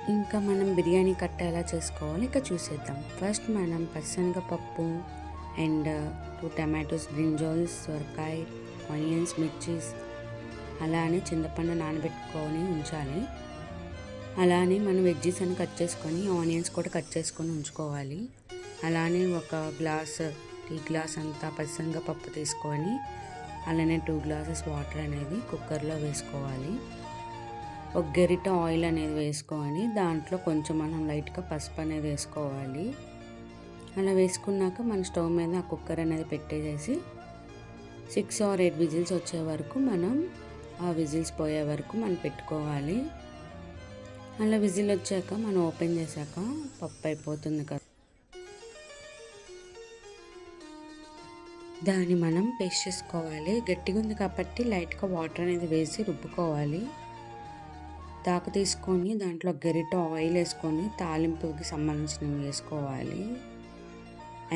ఇంకా మనం బిర్యానీ కట్ట ఎలా చేసుకోవాలి ఇక చూసేద్దాం. ఫస్ట్ మనం పచ్చిశనగపప్పు అండ్ 2 టమాటోస్, బ్రింజాల్స్, సొరకాయ, ఆనియన్స్, మిర్చీస్ అలానే చింతపండు నానబెట్టుకొని ఉంచాలి. అలానే మనం వెజ్జీస్ అని కట్ చేసుకొని ఆనియన్స్ కూడా కట్ చేసుకొని ఉంచుకోవాలి. అలానే ఒక టీ గ్లాస్ అంతా పచ్చిశనగపప్పు తీసుకొని అలానే 2 గ్లాసెస్ వాటర్ అనేది కుక్కర్లో వేసుకోవాలి. ఒక గరిట ఆయిల్ అనేది వేసుకొని దాంట్లో కొంచెం మనం లైట్గా పసుపు అనేది వేసుకోవాలి. అలా వేసుకున్నాక మన స్టవ్ మీద ఆ కుక్కర్ అనేది పెట్టేసేసి 6 or 8 విజిల్స్ వచ్చే వరకు మనం ఆ విజిల్స్ పోయే వరకు మనం పెట్టుకోవాలి. అలా విజిల్ వచ్చాక మనం ఓపెన్ చేశాక పప్పు అయిపోతుంది కదా, దాన్ని మనం పేస్ట్ చేసుకోవాలి. గట్టిగా ఉంది కాబట్టి లైట్గా వాటర్ అనేది వేసి రుబ్బుకోవాలి. దాకా తీసుకొని దాంట్లో గరిట ఆయిల్ వేసుకొని తాలింపుకి సంబంధించినవి వేసుకోవాలి.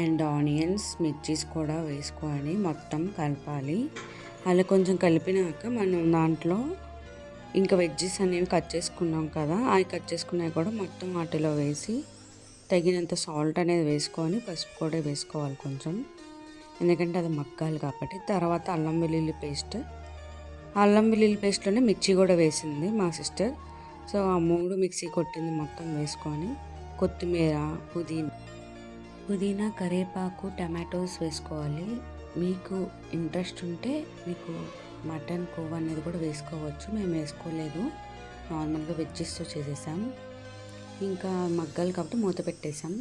అండ్ ఆనియన్స్, మిర్చీస్ కూడా వేసుకొని మొత్తం కలపాలి. అలా కొంచెం కలిపినాక మనం దాంట్లో ఇంకా వెజ్జెస్ అనేవి కట్ చేసుకున్నాం కదా, అవి కట్ చేసుకున్నవి కూడా మొత్తం వాటిలో వేసి తగినంత సాల్ట్ అనేది వేసుకొని పసుపు కూడా వేసుకోవాలి కొంచెం, ఎందుకంటే అది మగ్గాలి కాబట్టి. తర్వాత అల్లం వెల్లుల్లి పేస్ట్లోనే మిర్చి కూడా వేసింది మా సిస్టర్. సో ఆ 3 మిక్సీ కొట్టింది మొత్తం వేసుకొని కొత్తిమీర, పుదీనా, కరివేపాకు, టమాటోస్ వేసుకోవాలి. మీకు ఇంట్రెస్ట్ ఉంటే మీకు మటన్ కొవ్వు అనేది కూడా వేసుకోవచ్చు. మేము వేసుకోలేదు, నార్మల్గా వెజ్జెస్తో చేసేసాం. ఇంకా మగ్గాలి కాబట్టి మూత పెట్టేసాం.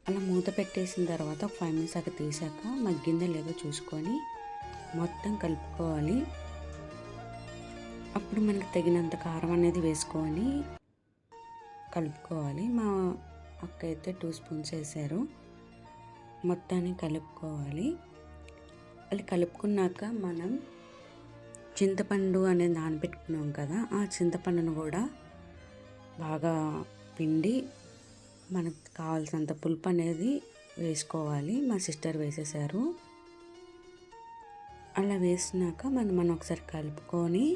అలా మూత పెట్టేసిన తర్వాత ఒక 5 minutes అక్కడ తీసాక మగ్గిందో లేదో చూసుకొని మొత్తం కలుపుకోవాలి. అప్పుడు మనకి తగినంత కారం అనేది వేసుకొని కలుపుకోవాలి. మా అక్క అయితే 2 స్పూన్స్ వేసారు. మొత్తాన్ని కలుపుకోవాలి. అది కలుపుకున్నాక మనం చింతపండు అనేది నానబెట్టుకున్నాం కదా, ఆ చింతపండును కూడా బాగా పిండి మనకు కావాల్సినంత పులుపు అనేది వేసుకోవాలి. మా సిస్టర్ వేసేసారు. అలా వేసినాక మనం ఒకసారి కలుపుకొని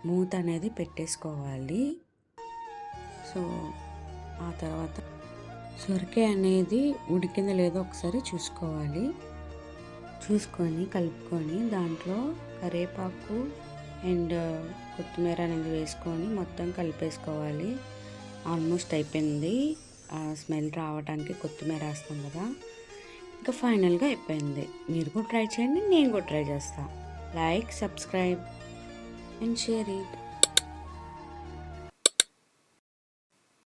మూత అనేది పెట్టేసుకోవాలి. సో ఆ తర్వాత సొరకాయ అనేది ఉడికిందో లేదో ఒకసారి చూసుకొని కలుపుకొని దాంట్లో కరివేపాకు అండ్ కొత్తిమీర అనేది వేసుకొని మొత్తం కలిపేసుకోవాలి. ఆల్మోస్ట్ అయిపోయింది. స్మెల్ రావడానికి కొత్తిమీర వేస్తాం కదా, ఇంకా ఫైనల్గా అయిపోయింది. మీరు కూడా ట్రై చేయండి, నేను కూడా ట్రై చేస్తాను. Like, subscribe and share it.